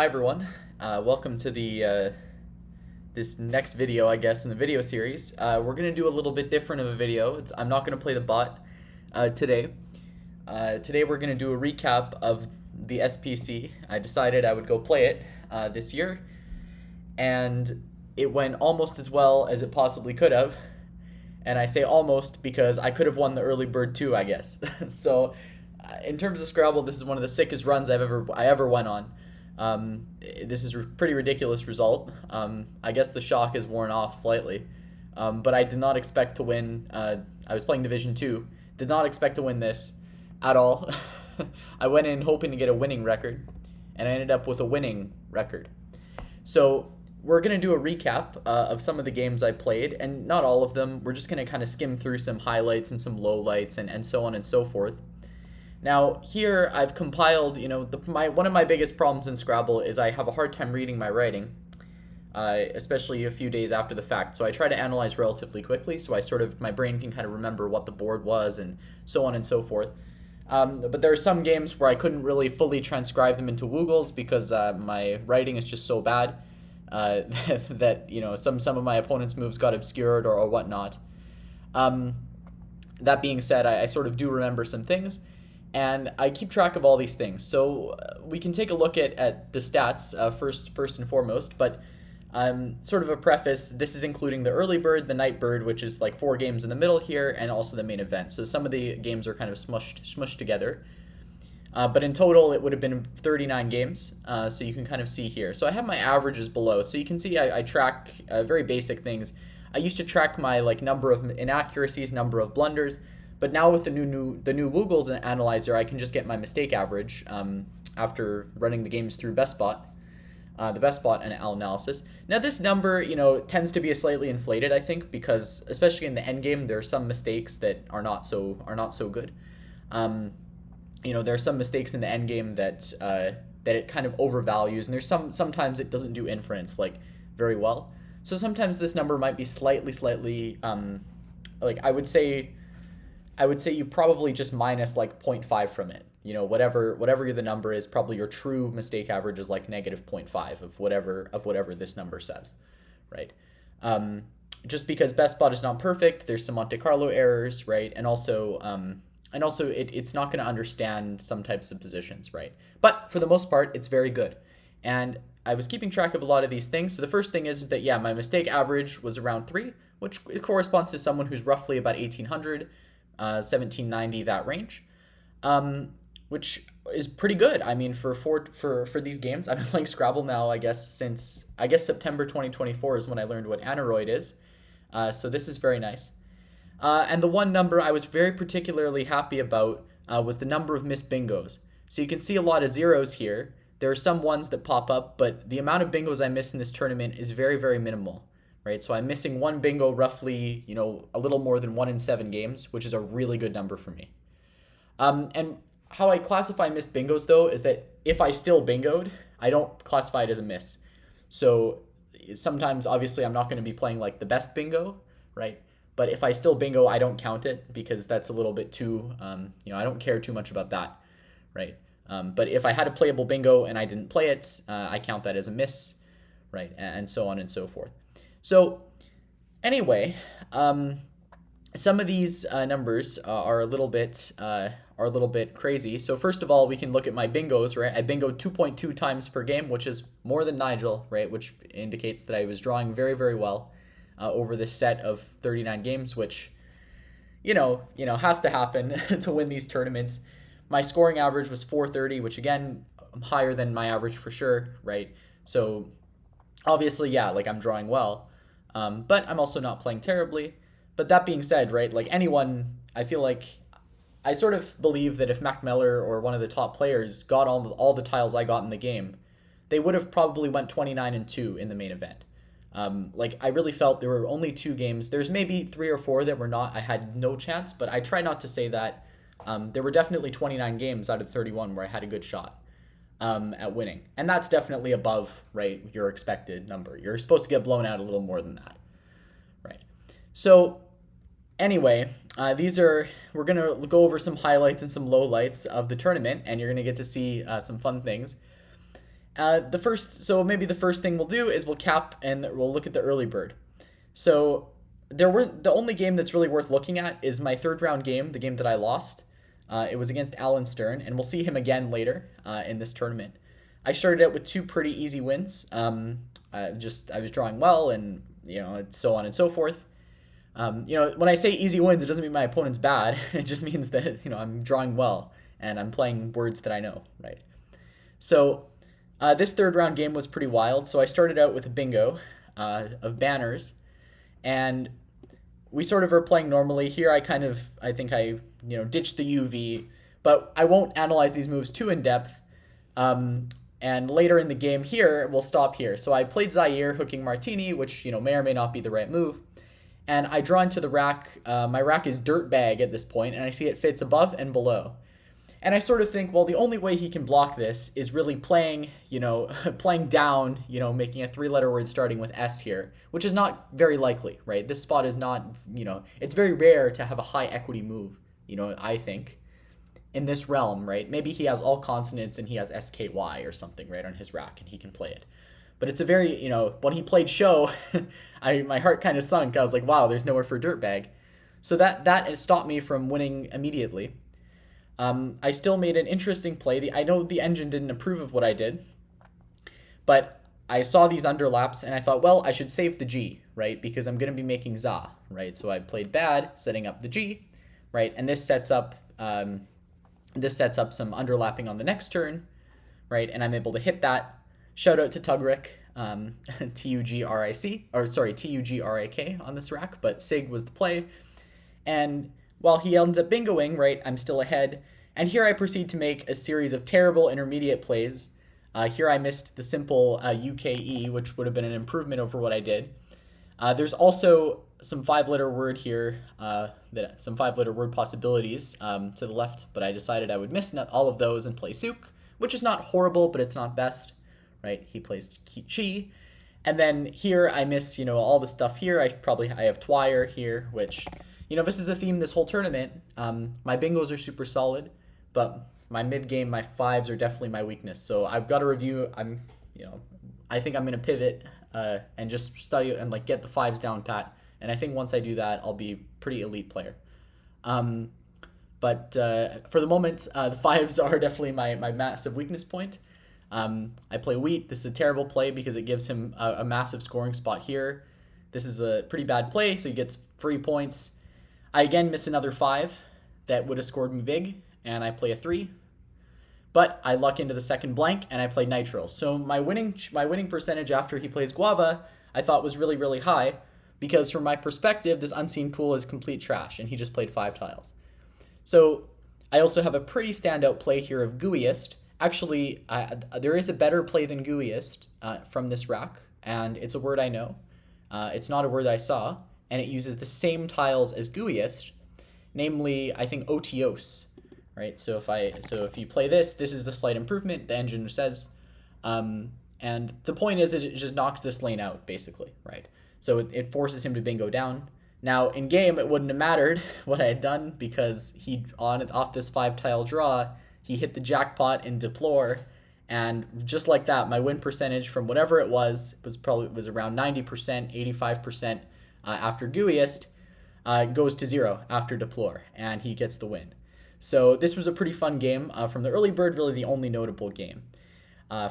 Hi everyone, welcome to the this next video, I guess, in the video series. We're gonna do a little bit different of a video. I'm not gonna play the bot today. Today we're gonna do a recap of the SPC. I decided I would go play it this year, and it went almost as well as it possibly could have. And I say almost because I could have won the early bird too, I guess. So, in terms of Scrabble, this is one of the sickest runs I ever went on. This is a pretty ridiculous result. I guess the shock is worn off slightly, but I did not expect to win. I was playing Division 2, did not expect to win this at all. I went in hoping to get a winning record, and I ended up with a winning record. So we're going to do a recap of some of the games I played, and not all of them. We're just going to kind of skim through some highlights and some lowlights and so on and so forth. Now, here I've compiled, one of my biggest problems in Scrabble is I have a hard time reading my writing, especially a few days after the fact. So I try to analyze relatively quickly, so my brain can kind of remember what the board was and so on and so forth. But there are some games where I couldn't really fully transcribe them into Woogles because my writing is just so bad that some of my opponent's moves got obscured or whatnot. That being said, I sort of do remember some things. And I keep track of all these things. So we can take a look at the stats first and foremost. But sort of a preface, this is including the early bird, the night bird, which is like 4 games in the middle here, and also the main event. So some of the games are kind of smushed together. But in total, it would have been 39 games. So you can kind of see here. So I have my averages below. So you can see I track very basic things. I used to track my number of inaccuracies, number of blunders. But now with the new Woogles analyzer, I can just get my mistake average after running the games through BestBot, the BestBot analysis. Now this number, tends to be slightly inflated, I think, because especially in the end game, there are some mistakes that are not so good. There are some mistakes in the end game that it kind of overvalues, and there's sometimes it doesn't do inference very well. So sometimes this number might be slightly I would say you probably just minus 0.5 from it. Whatever the number is, probably your true mistake average is negative 0.5 of whatever this number says, right? Just because BestBot is not perfect, there's some Monte Carlo errors, right? And also it's not going to understand some types of positions, right? But for the most part, it's very good. And I was keeping track of a lot of these things. So the first thing is that, my mistake average was around 3, which corresponds to someone who's roughly about 1,800. 1790, that range, which is pretty good. I mean, for these games, I've been playing Scrabble now, I guess since September 2024 is when I learned what aneroid is. So this is very nice. And the one number I was very particularly happy about was the number of missed bingos. So you can see a lot of zeros here. There are some ones that pop up, but the amount of bingos I miss in this tournament is very, very minimal. Right, so I'm missing one bingo roughly, a little more than 1 in 7 games, which is a really good number for me. And how I classify missed bingos, though, is that if I still bingoed, I don't classify it as a miss. So sometimes, obviously, I'm not going to be playing the best bingo, right? But if I still bingo, I don't count it because that's a little bit too, I don't care too much about that, right? But if I had a playable bingo and I didn't play it, I count that as a miss, right? And so on and so forth. So anyway, some of these numbers are a little bit crazy. So first of all, we can look at my bingos, right? I bingoed 2.2 times per game, which is more than Nigel, right? Which indicates that I was drawing very, very well over this set of 39 games, which has to happen to win these tournaments. My scoring average was 430, which again, higher than my average for sure, right? So obviously, I'm drawing well. But I'm also not playing terribly. But that being said, right, anyone, I feel I sort of believe that if Mac Meller or one of the top players got all the tiles I got in the game, they would have probably went 29-2 in the main event. I really felt there were only 2 games. There's maybe 3 or 4 that were not. I had no chance, but I try not to say that. There were definitely 29 games out of 31 where I had a good shot at winning. And that's definitely above, right, your expected number. You're supposed to get blown out a little more than that, right? So anyway, we're going to go over some highlights and some lowlights of the tournament, and you're going to get to see some fun things. Maybe the first thing we'll do is we'll cap and we'll look at the early bird. So the only game that's really worth looking at is my third round game, the game that I lost. It was against Alan Stern, and we'll see him again later in this tournament. I started out with two pretty easy wins. I was drawing well, and so on and so forth. When I say easy wins, it doesn't mean my opponent's bad. It just means that I'm drawing well and I'm playing words that I know, right? So this third round game was pretty wild. So I started out with a bingo of banners, and we sort of are playing normally here. I think I ditched the UV, but I won't analyze these moves too in depth. And later in the game here, we'll stop here. So I played Zaire hooking Martini, which may or may not be the right move. And I draw into the rack. My rack is Dirtbag at this point, and I see it fits above and below. And I sort of think, well, the only way he can block this is really playing down, making a three-letter word starting with S here, which is not very likely, right? This spot is not, it's very rare to have a high equity move, I think, in this realm, right? Maybe he has all consonants and he has SKY or something, right, on his rack, and he can play it. But it's a very, when he played show, my heart kind of sunk. I was like, wow, there's nowhere for Dirtbag. So that stopped me from winning immediately. I still made an interesting play. I know the engine didn't approve of what I did, but I saw these underlaps and I thought, well, I should save the G, right? Because I'm going to be making Za, right? So I played bad, setting up the G, right? And this sets up some underlapping on the next turn, right? And I'm able to hit that. Shout out to Tugrick, Tugrik on this rack, but Sig was the play. And while he ends up bingoing, right, I'm still ahead. And here I proceed to make a series of terrible intermediate plays. Here I missed the simple UKE, which would have been an improvement over what I did. There's also some five-letter word here, some five-letter word possibilities to the left, but I decided I would miss all of those and play Suk, which is not horrible, but it's not best, right? He plays Chi. And then here I miss, all the stuff here. I have Twire here, which, this is a theme this whole tournament. My bingos are super solid, but my mid-game, my fives are definitely my weakness. So I've got to review. I think I'm going to pivot and just study and get the fives down pat. And I think once I do that, I'll be pretty elite player. But for the moment, the fives are definitely my massive weakness point. I play Wheat. This is a terrible play because it gives him a massive scoring spot here. This is a pretty bad play, so he gets free points. I again miss another 5 that would have scored me big, and I play a 3. But I luck into the second blank, and I play Nitrile. So my winning percentage after he plays Guava, I thought was really, really high, because from my perspective, this unseen pool is complete trash, and he just played 5 tiles. So I also have a pretty standout play here of Gooeyest. Actually, there is a better play than Gooeyest from this rack, and it's a word I know. It's not a word I saw, and it uses the same tiles as Gooeyest, namely, I think, Otios, right? So if you play this is the slight improvement, the engine says, and the point is it just knocks this lane out, basically, right? So it forces him to bingo down. Now, in game, it wouldn't have mattered what I had done, because off this 5-tile draw, he hit the jackpot in Deplore, and just like that, my win percentage from whatever it was around 90%, 85% after Gooeyest, goes to 0 after Deplore, and he gets the win. So this was a pretty fun game from the early bird, really the only notable game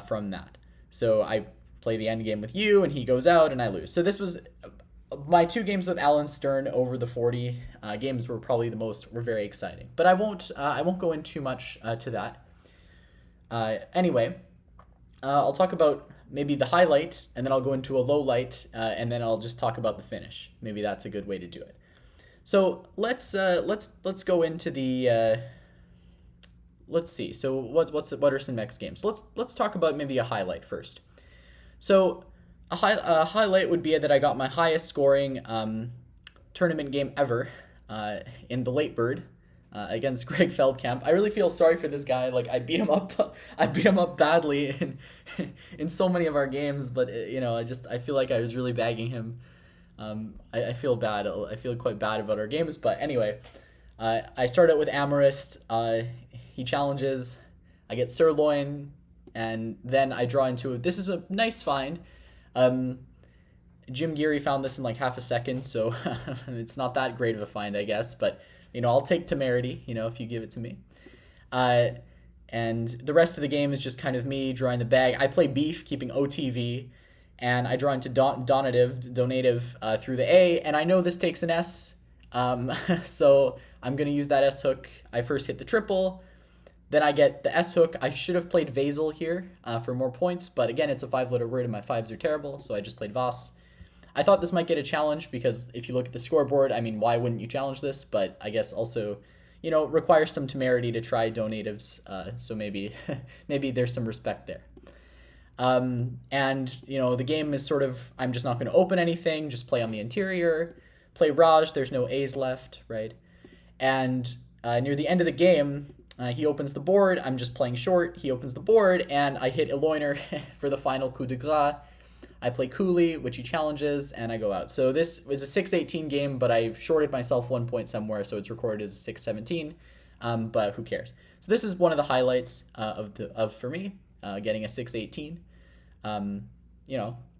from that. So I play the end game with you, and he goes out, and I lose. So this was my 2 games with Alan Stern over the 40 games were very exciting. But I won't go in too much to that. Anyway, I'll talk about maybe the highlight, and then I'll go into a low light, and then I'll just talk about the finish. Maybe that's a good way to do it. So let's go into the let's see. So what are some next games? Let's talk about maybe a highlight first. So a highlight would be that I got my highest scoring tournament game ever in the late bird against Greg Feldkamp. I really feel sorry for this guy. I beat him up badly in so many of our games, but I feel like I was really bagging him. I feel bad. I feel quite bad about our games, but anyway, I start out with Amorist. He challenges. I get Sirloin. And then I draw into it. This is a nice find. Jim Geary found this in like half a second, so it's not that great of a find, I guess. But, I'll take temerity, if you give it to me. And the rest of the game is just kind of me drawing the bag. I play beef, keeping OTV, and I draw into donative through the A, and I know this takes an S, so I'm going to use that S hook. I first hit the triple, then I get the S hook. I should have played Vasil here for more points, but again, it's a 5-letter word and my 5s are terrible, so I just played Vas. I thought this might get a challenge because if you look at the scoreboard, I mean, why wouldn't you challenge this? But I guess also, requires some temerity to try donatives, so maybe there's some respect there. And, the game is sort of, I'm just not going to open anything, just play on the interior, play Raj, there's no A's left, right? And near the end of the game, he opens the board, I'm just playing short, he opens the board, and I hit Eloiner for the final coup de grace. I play Cooley, which he challenges, and I go out. So this was a 6-18 game, but I shorted myself 1 point somewhere, so it's recorded as a 6-17, but who cares? So this is one of the highlights for me, getting a 6-18.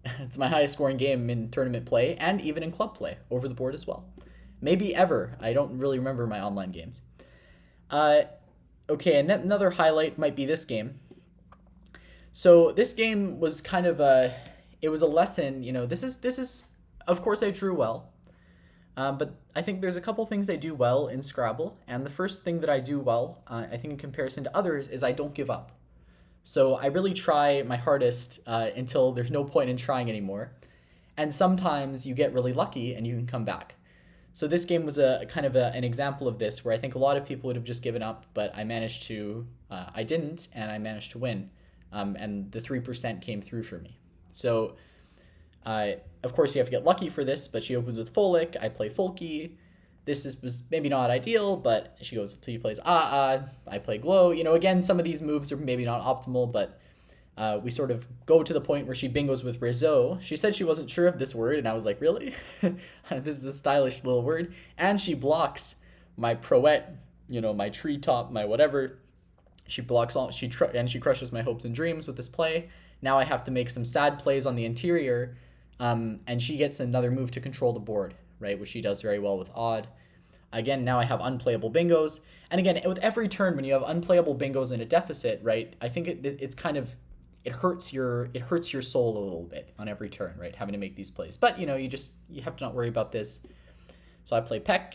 It's my highest scoring game in tournament play and even in club play over the board as well. Maybe ever. I don't really remember my online games. Okay, and another highlight might be this game. So this game was kind of it was a lesson, this is, of course I drew well, but I think there's a couple things I do well in Scrabble, and the first thing that I do well, I think in comparison to others, is I don't give up. So I really try my hardest until there's no point in trying anymore, and sometimes you get really lucky and you can come back. So this game was a kind of an example of this, where I think a lot of people would have just given up, but I managed to, I didn't, and I managed to win, and the 3% came through for me. So, of course, you have to get lucky for this, but she opens with Folic. I play Folky. This was maybe not ideal, but she plays I play Glow. Again, some of these moves are maybe not optimal, but we sort of go to the point where she bingos with Rizzo. She said she wasn't sure of this word, and I was like, really? This is a stylish little word. And she blocks my Proette, my treetop, my whatever. She blocks all, and she crushes my hopes and dreams with this play. Now I have to make some sad plays on the interior, and she gets another move to control the board, right, which she does very well with Odd. Again, now I have unplayable bingos. And again, with every turn, when you have unplayable bingos in a deficit, right, I think it's kind of, it hurts your soul a little bit on every turn, right, having to make these plays. But, you have to not worry about this. So I play Peck.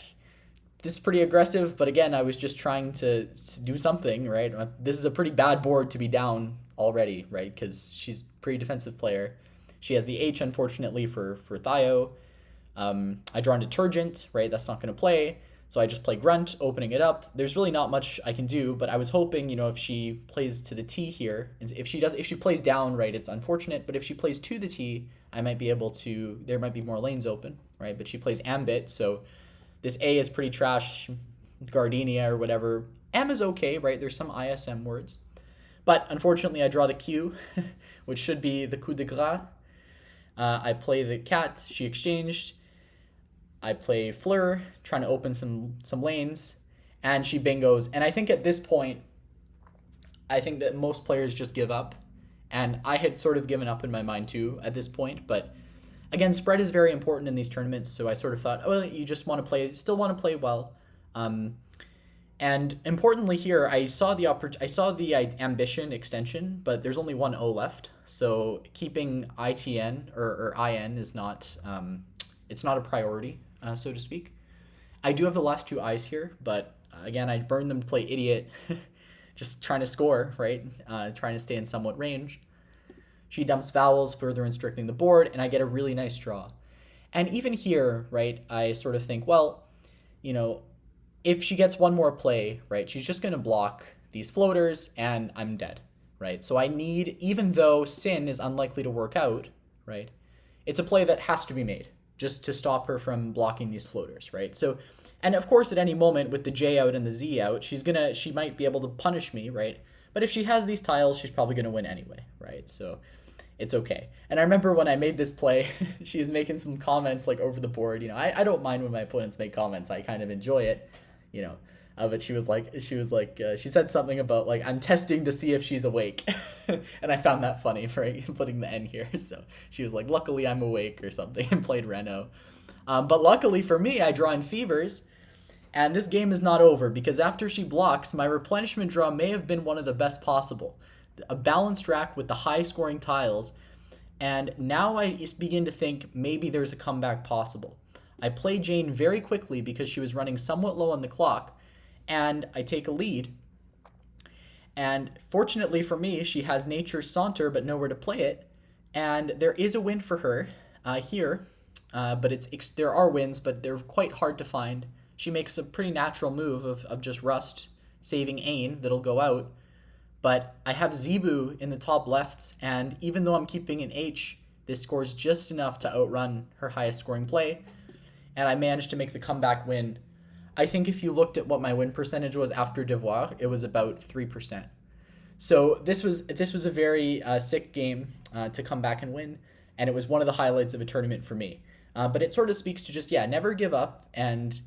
This is pretty aggressive, but again, I was just trying to do something, right? This is a pretty bad board to be down already, right? Because she's a pretty defensive player. She has the H, unfortunately, for Thio. I draw Detergent, right? That's not going to play. So I just play Grunt, opening it up. There's really not much I can do, but I was hoping, if she plays to the T here, if she plays down, right, it's unfortunate, but if she plays to the T, I might be able to, there might be more lanes open, right? But she plays Ambit, so this A is pretty trash, Gardenia or whatever. M is okay, right? There's some ISM words. But unfortunately, I draw the Q, which should be the coup de grace. I play the cat. She exchanged. I play Fleur, trying to open some lanes, and she bingos. And I think at this point, I think that most players just give up. And I had sort of given up in my mind too at this point. But again, spread is very important in these tournaments. So I sort of thought, you just still want to play well. And importantly here, I saw the ambition extension, but there's only one O left. So keeping ITN or IN is not, it's not a priority, so to speak. I do have the last two I's here, but again, I burned them to play Idiot, just trying to score, right? Trying to stay in somewhat range. She dumps vowels, further restricting the board, and I get a really nice draw. And even here, right, I sort of think, well, if she gets one more play, right, she's just going to block these floaters and I'm dead, right? So I need, even though Sin is unlikely to work out, right, it's a play that has to be made just to stop her from blocking these floaters, right? So, and of course at any moment with the J out and the Z out, she might be able to punish me, right? But if she has these tiles, she's probably going to win anyway, right? So it's okay. And I remember when I made this play, she was making some comments like over the board. I don't mind when my opponents make comments. I kind of enjoy it. But she said something about like, I'm testing to see if she's awake. And I found that funny for putting the N here. So she was like, luckily I'm awake or something, and played Renault. But luckily for me, I draw in Fevers. And this game is not over, because after she blocks, my replenishment draw may have been one of the best possible. A balanced rack with the high scoring tiles. And now I just begin to think maybe there's a comeback possible. I play Jane very quickly because she was running somewhat low on the clock, and I take a lead. And fortunately for me, she has Nature's Saunter but nowhere to play it. And there is a win for her here, but there are wins, but they're quite hard to find. She makes a pretty natural move of just Rust saving Ain that'll go out. But I have Zebu in the top lefts, and even though I'm keeping an H, this scores just enough to outrun her highest scoring play, and I managed to make the comeback win. I think if you looked at what my win percentage was after Devoir, it was about 3%. So this was a very sick game to come back and win, and it was one of the highlights of a tournament for me. But it sort of speaks to just, never give up, and,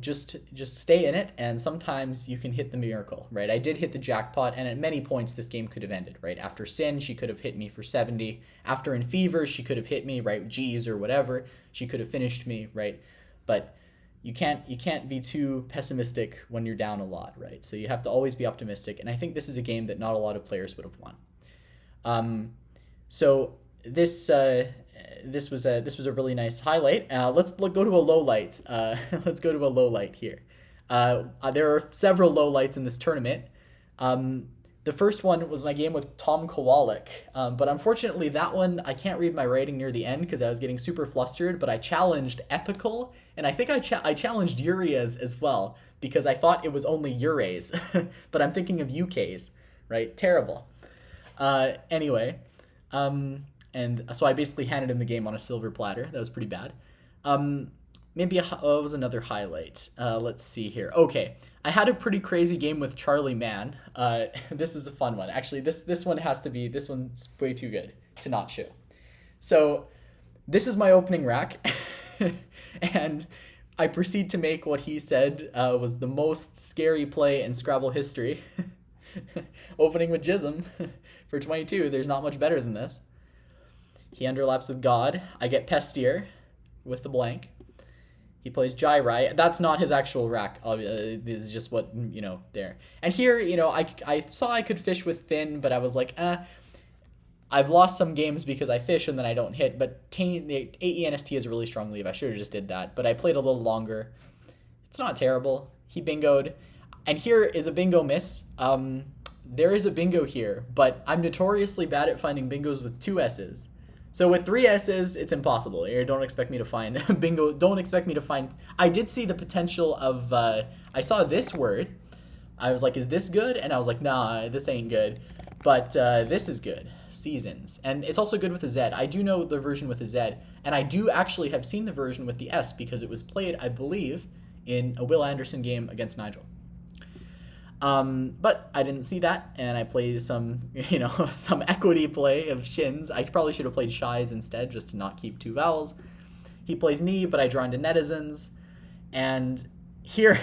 just stay in it, and sometimes you can hit the miracle, right? I did hit the jackpot, and at many points this game could have ended, right? After Sin, she could have hit me for 70. After In Fever, she could have hit me, right? G's or whatever. She could have finished me, right? But you can't be too pessimistic when you're down a lot, right? So you have to always be optimistic, and I think this is a game that not a lot of players would have won. So this was a really nice highlight. Let's go to a low light. Let's go to a low light here. There are several low lights in this tournament. The first one was my game with Tom Kowalik, but unfortunately that one I can't read my writing near the end because I was getting super flustered. But I challenged Epical, and I think I challenged Urias as well because I thought it was only Ures, but I'm thinking of UKs, right? Terrible. Anyway. And so I basically handed him the game on a silver platter. That was pretty bad. It was another highlight. Let's see here. Okay, I had a pretty crazy game with Charlie Mann. This is a fun one. Actually, this one's way too good to not show. So this is my opening rack, and I proceed to make what he said was the most scary play in Scrabble history. Opening with Jism for 22. There's not much better than this. He underlaps with God. I get Pestier with the blank. He plays Jairai. That's not his actual rack. This is just what, there. And here, I saw I could fish with Thin, but I was like, I've lost some games because I fish and then I don't hit. But the AENST is a really strong leave. I should have just did that. But I played a little longer. It's not terrible. He bingoed. And here is a bingo miss. There is a bingo here, but I'm notoriously bad at finding bingos with 2 S's. So with 3 S's, it's impossible. Don't expect me to find bingo. Don't expect me to find. I did see the potential of. I saw this word. I was like, "Is this good?" And I was like, "Nah, this ain't good." But this is good. Seasons, and it's also good with a Z. I do know the version with a Z, and I do actually have seen the version with the S because it was played, I believe, in a Will Anderson game against Nigel. But I didn't see that, and I played some equity play of Shins. I probably should have played Shies instead, just to not keep 2 vowels. He plays Knee, but I draw into Netizens, and here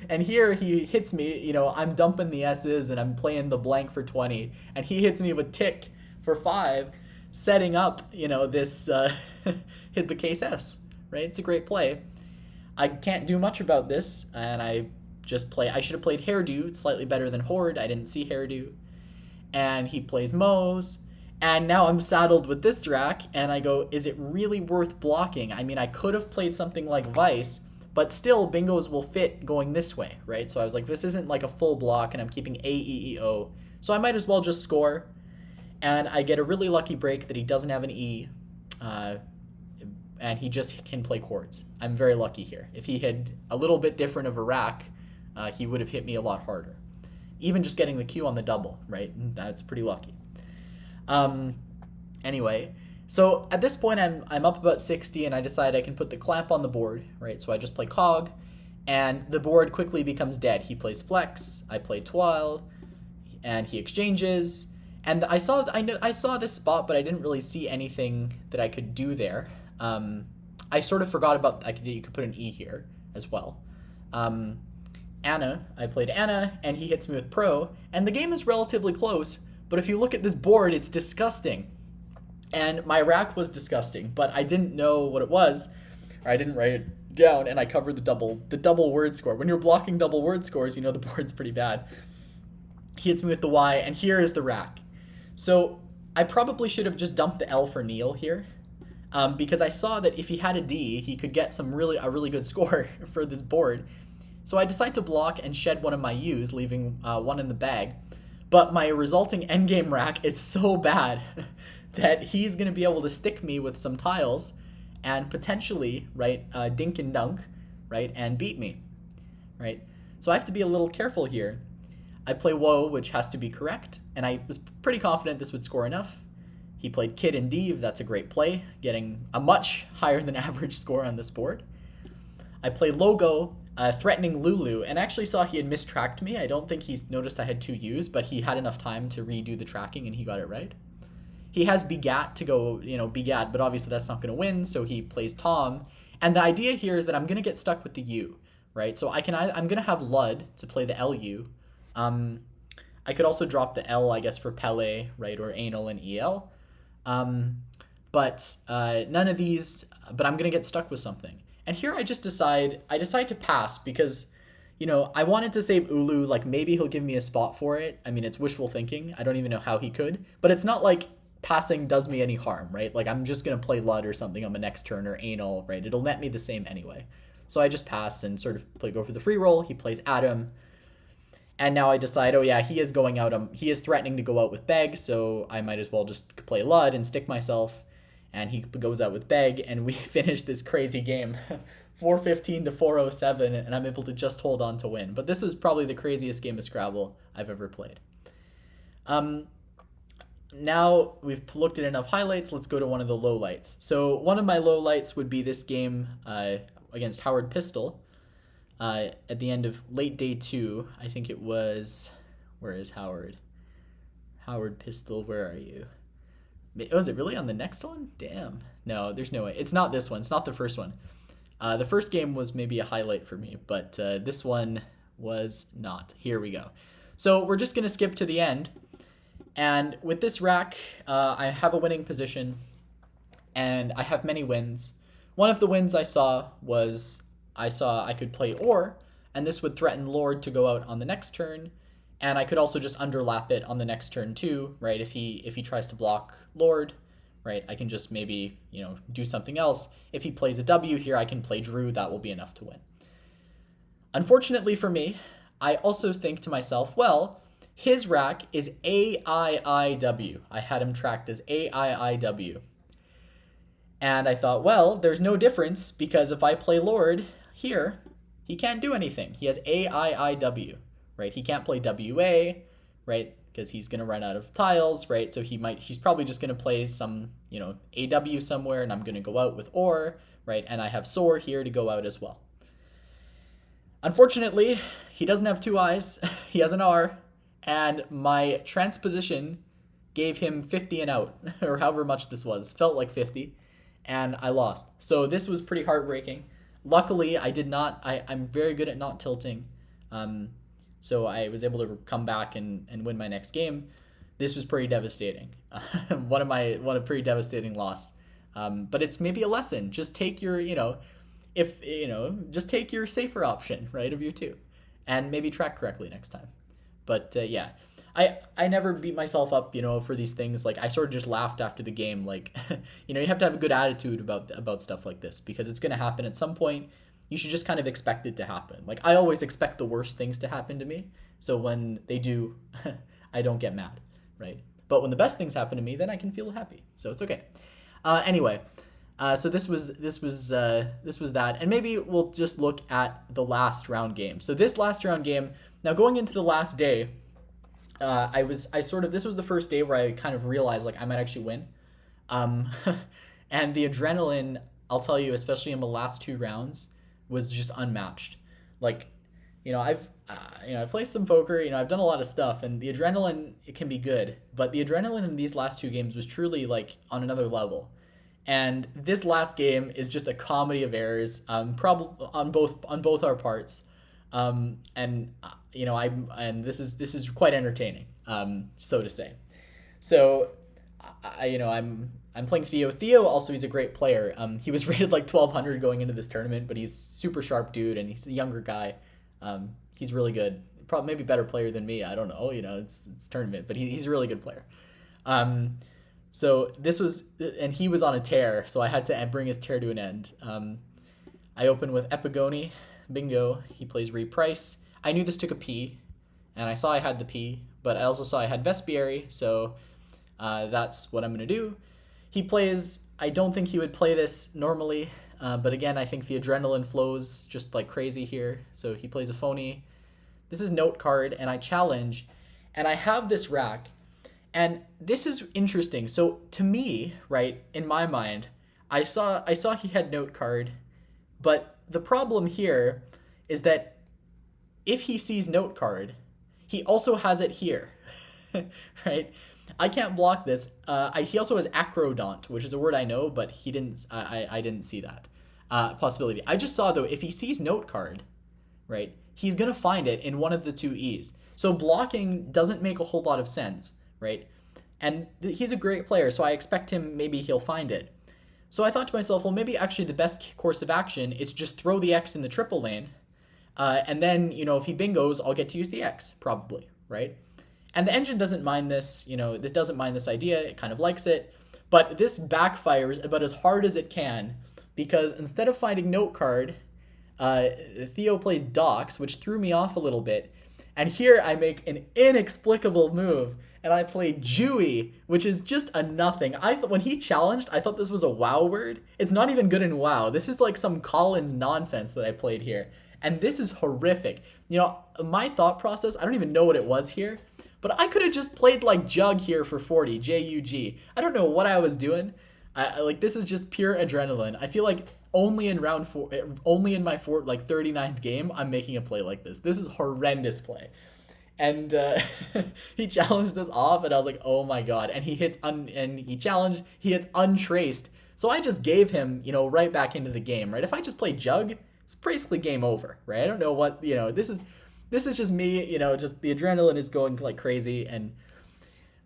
he hits me. I'm dumping the S's, and I'm playing the blank for 20, and he hits me with Tick for 5, setting up, this hit the case S, right? It's a great play. I can't do much about this, and I should have played Hairdo. It's slightly better than Horde. I didn't see Hairdo. And he plays Moe's. And now I'm saddled with this rack, and I go, is it really worth blocking? I mean, I could have played something like Vice, but still bingos will fit going this way, right? So I was like, this isn't like a full block, and I'm keeping A, E, E, O. So I might as well just score. And I get a really lucky break that he doesn't have an E, and he just can play chords. I'm very lucky here. If he had a little bit different of a rack, he would have hit me a lot harder. Even just getting the Q on the double, right? That's pretty lucky. Anyway, so at this point I'm up about 60, and I decide I can put the clamp on the board, right? So I just play Cog, and the board quickly becomes dead. He plays Flex, I play Twile, and he exchanges. And I saw this spot, but I didn't really see anything that I could do there. I sort of forgot about that you could put an E here as well. Anna. I played Anna, and he hits me with Pro, and the game is relatively close, but if you look at this board, it's disgusting. And my rack was disgusting, but I didn't know what it was, or I didn't write it down, and I covered the double word score. When you're blocking double word scores, you know the board's pretty bad. He hits me with the Y, and here is the rack. So I probably should have just dumped the L for Neil here, because I saw that if he had a D, he could get a really good score for this board. So I decide to block and shed one of my U's, leaving one in the bag. But my resulting endgame rack is so bad that he's going to be able to stick me with some tiles and potentially, right, dink and dunk, right, and beat me, right? So I have to be a little careful here. I play Woe, which has to be correct, and I was pretty confident this would score enough. He played Kid and Deve. That's a great play, getting a much higher than average score on this board. I played Logo, threatening Lulu, and actually saw he had mistracked me. I don't think he's noticed I had 2 U's, but he had enough time to redo the tracking, and he got it right. He has Begat to go, Begat, but obviously that's not going to win, so he plays Tom. And the idea here is that I'm going to get stuck with the U, right? So I'm going to have Lud to play the LU. I could also drop the L, I guess, for Pele, right, or Anal and EL. But none of these, but I'm going to get stuck with something. And here I decide to pass because, I wanted to save Ulu, like maybe he'll give me a spot for it. I mean, it's wishful thinking. I don't even know how he could, but it's not like passing does me any harm, right? Like I'm just going to play Lud or something on the next turn or Anal, right? It'll net me the same anyway. So I just pass and sort of go for the free roll. He plays Adam. And now I decide, oh yeah, he is going out. He is threatening to go out with Beg, so I might as well just play Lud and stick myself. And he goes out with Beg, and we finish this crazy game, 415 to 407, and I'm able to just hold on to win. But this is probably the craziest game of Scrabble I've ever played. Now we've looked at enough highlights, let's go to one of the lowlights. So one of my lowlights would be this game against Howard Pistol. At the end of late day 2, I think it was, where is Howard? Howard Pistol, where are you? Oh, is it really on the next one? Damn. No, there's no way. It's not this one. It's not the first one. The first game was maybe a highlight for me, but this one was not. Here we go. So we're just going to skip to the end. And with this rack, I have a winning position, and I have many wins. One of the wins I saw was I could play Or, and this would threaten Lord to go out on the next turn, and I could also just underlap it on the next turn too, right? If he tries to block Lord, right, I can just maybe, do something else. If he plays a W here, I can play Drew. That will be enough to win. Unfortunately for me, I also think to myself, well, his rack is AIIW. I had him tracked as AIIW. And I thought, well, there's no difference because if I play Lord here, he can't do anything. He has AIIW, right? He can't play WA, right? Because he's going to run out of tiles, right? So he's probably just going to play some, AW somewhere, and I'm going to go out with Or, right? And I have Soar here to go out as well. Unfortunately, he doesn't have 2 eyes. He has an R, and my transposition gave him 50 and out, or however much this was. Felt like 50, and I lost. So this was pretty heartbreaking. Luckily, I did not. I'm very good at not tilting. So I was able to come back and win my next game. This was pretty devastating. One a pretty devastating loss. But it's maybe a lesson. Just take your, just take your safer option, right, of your 2, and maybe track correctly next time. But yeah, I never beat myself up, for these things. Like I sort of just laughed after the game. Like, you have to have a good attitude about stuff like this because it's going to happen at some point. You should just kind of expect it to happen. Like I always expect the worst things to happen to me. So when they do, I don't get mad, right? But when the best things happen to me, then I can feel happy. So it's okay. Anyway, so this was that, and maybe we'll just look at the last round game. So this last round game, now going into the last day, this was the first day where I kind of realized like I might actually win, and the adrenaline, I'll tell you, especially in the last 2 rounds, was just unmatched. Like, I've played some poker, I've done a lot of stuff, and the adrenaline, it can be good, but the adrenaline in these last 2 games was truly like on another level. And this last game is just a comedy of errors, probably on both our parts. And this is quite entertaining, so to say. So I'm playing Theo. Theo also, he's a great player. He was rated like 1200 going into this tournament, but he's super sharp dude, and he's a younger guy. He's really good. Probably maybe better player than me. I don't know. It's tournament, but he's a really good player. So this was, and he was on a tear, so I had to bring his tear to an end. I opened with Epigoni, bingo. He plays Reprice. I knew this took a P, and I saw I had the P, but I also saw I had Vespiary, so that's what I'm going to do. He plays, I don't think he would play this normally, but again, I think the adrenaline flows just like crazy here. So he plays a phony. This is note card, and I challenge, and I have this rack, and this is interesting. So to me, right, in my mind, I saw he had note card, but the problem here is that if he sees note card, he also has it here, right? I can't block this. He also has acrodont, which is a word I know, but he didn't. I didn't see that possibility. I just saw though, if he sees note card, right, he's gonna find it in one of the two E's. So blocking doesn't make a whole lot of sense, right? And he's a great player, so I expect him. Maybe he'll find it. So I thought to myself, well, maybe actually the best course of action is just throw the X in the triple lane, and then if he bingos, I'll get to use the X probably, right? And the engine doesn't mind this, this doesn't mind this idea. It kind of likes it. But this backfires about as hard as it can, because instead of finding note card, Theo plays docks, which threw me off a little bit. And here I make an inexplicable move, and I play Jewy, which is just a nothing. When he challenged, I thought this was a WoW word. It's not even good in WoW. This is like some Collins nonsense that I played here. And this is horrific. My thought process, I don't even know what it was here, but I could have just played like Jug here for 40, Jug. I don't know what I was doing. This is just pure adrenaline. I feel like only in round 4, only in my 39th game, I'm making a play like this. This is horrendous play. And he challenged this off, and I was like, oh my god. And he hits he hits untraced. So I just gave him, right back into the game, right? If I just play Jug, it's basically game over, right? I don't know what, this is just me, just the adrenaline is going like crazy, and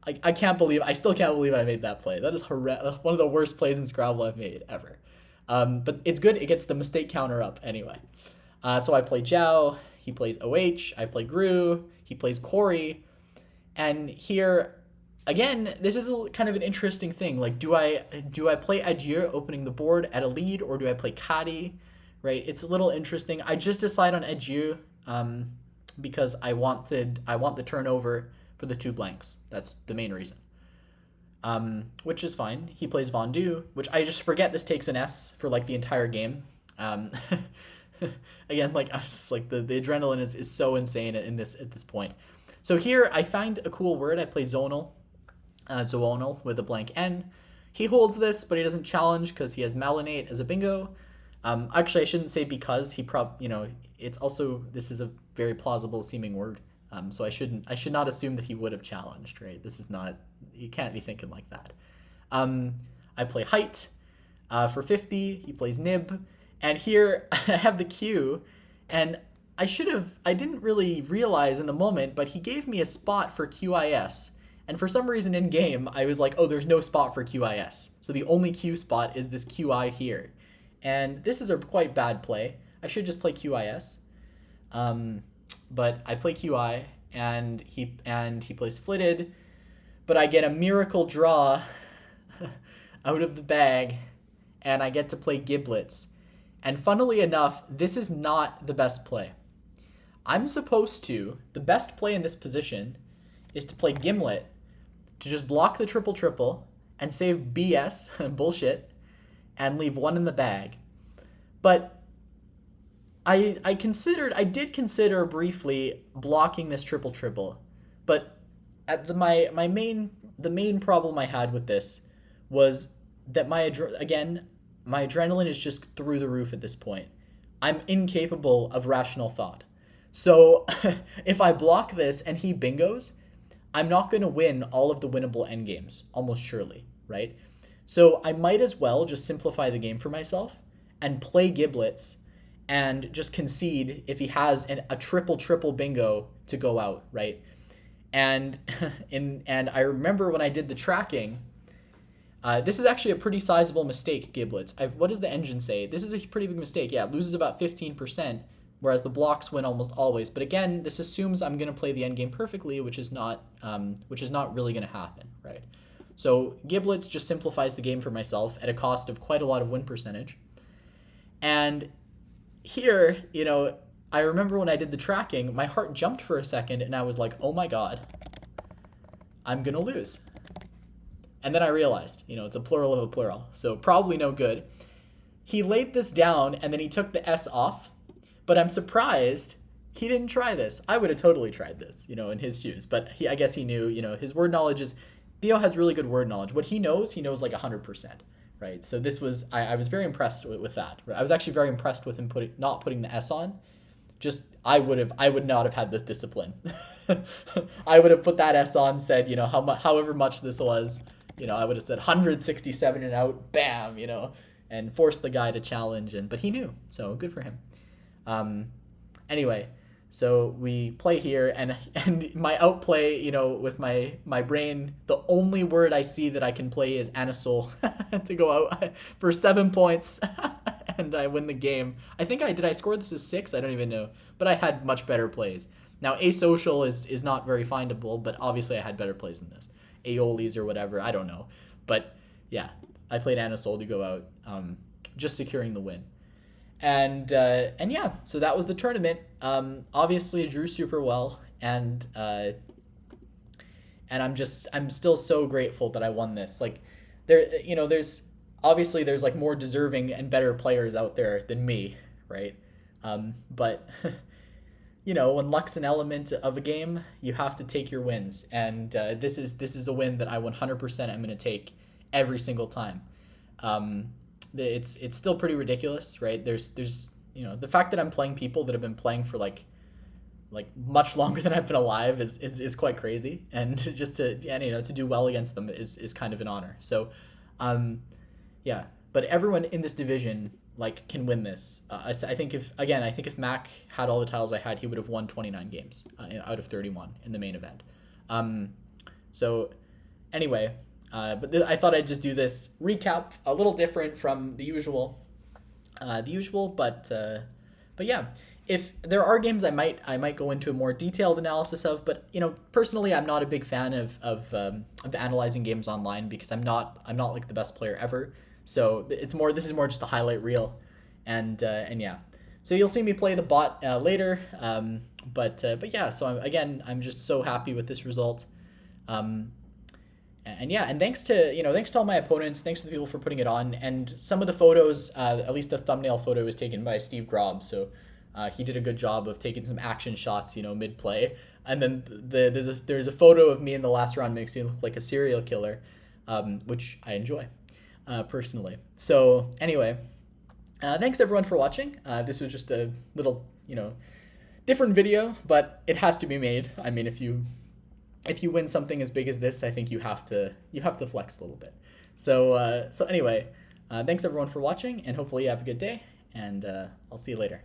I still can't believe I made that play. That is one of the worst plays in Scrabble I've made ever. But it's good. It gets the mistake counter up anyway. So I play Zhao. He plays OH. I play Gru. He plays Corey. And here, again, this is kind of an interesting thing. Like, do I play Adieu opening the board at a lead, or do I play Kadi? Right? It's a little interesting. I just decide on Adieu because I want the turnover for the 2 blanks. That's the main reason. Which is fine. He plays Vendu, which I just forget this takes an S for like the entire game. Again, like I was just like the adrenaline is so insane at this point. So here I find a cool word. I play zonal with a blank N. He holds this, but he doesn't challenge because he has Malinate as a bingo. Actually, I shouldn't say because it's also, this is a very plausible seeming word. So I should not assume that he would have challenged, right? This is not, you can't be thinking like that. I play height for 50. He plays nib. And here I have the Q, and I didn't really realize in the moment, but he gave me a spot for QIS. And for some reason in game, I was like, oh, there's no spot for QIS. So the only Q spot is this QI here. And this is a quite bad play. I should just play QIS. But I play QI, and he plays Flitted. But I get a miracle draw out of the bag, and I get to play Giblets. And funnily enough, this is not the best play. The best play in this position is to play Gimlet, to just block the triple and save BS, bullshit, and leave 1 in the bag. But I did consider briefly blocking this triple, but the main problem I had with this was that my adrenaline is just through the roof at this point. I'm incapable of rational thought. So if I block this and he bingos, I'm not going to win all of the winnable endgames, almost surely, right? So I might as well just simplify the game for myself and play Giblets and just concede if he has a triple bingo to go out, right? And and I remember when I did the tracking, this is actually a pretty sizable mistake, Giblets. What does the engine say? This is a pretty big mistake. Yeah, it loses about 15%, whereas the blocks win almost always. But again, this assumes I'm going to play the endgame perfectly, which is not really going to happen, right? So Giblets just simplifies the game for myself at a cost of quite a lot of win percentage. And here, I remember when I did the tracking, my heart jumped for a second, and I was like, oh my god, I'm going to lose. And then I realized, it's a plural of a plural, so probably no good. He laid this down, and then he took the S off, but I'm surprised he didn't try this. I would have totally tried this, in his shoes, but I guess he knew, his word knowledge is, Theo has really good word knowledge. What he knows like 100%, right? So this was, I was very impressed with that. I was actually very impressed with him not putting the S on. Just, I would not have had this discipline. I would have put that S on, said, however much this was, I would have said 167 and out, bam, and forced the guy to challenge, but he knew, so good for him. Anyway, so we play here, and my outplay, with my brain, the only word I see that I can play is Anasol to go out for 7 points, and I win the game. I think did I score this as 6? I don't even know, but I had much better plays. Now, asocial is not very findable, but obviously I had better plays than this. Aeolis or whatever, I don't know. But yeah, I played Anasol to go out, just securing the win. And yeah, so that was the tournament. Obviously, I drew super well, and I'm still so grateful that I won this. Like, there's like more deserving and better players out there than me, right? But when luck's an element of a game, you have to take your wins, and this is a win that I 100% am going to take every single time. It's still pretty ridiculous, right? There's the fact that I'm playing people that have been playing for like much longer than I've been alive is quite crazy, and just to do well against them is kind of an honor. So, yeah. But everyone in this division can win this. I think if Mac had all the tiles I had, he would have won 29 games out of 31 in the main event. So anyway, but I thought I'd just do this recap, a little different from the usual, but yeah. If there are games I might go into a more detailed analysis of, but personally I'm not a big fan of analyzing games online because I'm not like the best player ever. So this is more just a highlight reel, and yeah. So you'll see me play the bot later, but yeah. So I'm just so happy with this result, and yeah. And thanks to all my opponents. Thanks to the people for putting it on. And some of the photos, at least the thumbnail photo, was taken by Steve Grob. So he did a good job of taking some action shots, mid play. And then there's a photo of me in the last round makes me look like a serial killer, which I enjoy. Personally. So anyway, thanks everyone for watching. This was just a little, different video, but it has to be made. I mean, if you win something as big as this, I think you have to flex a little bit. So anyway, thanks everyone for watching, and hopefully you have a good day, and I'll see you later.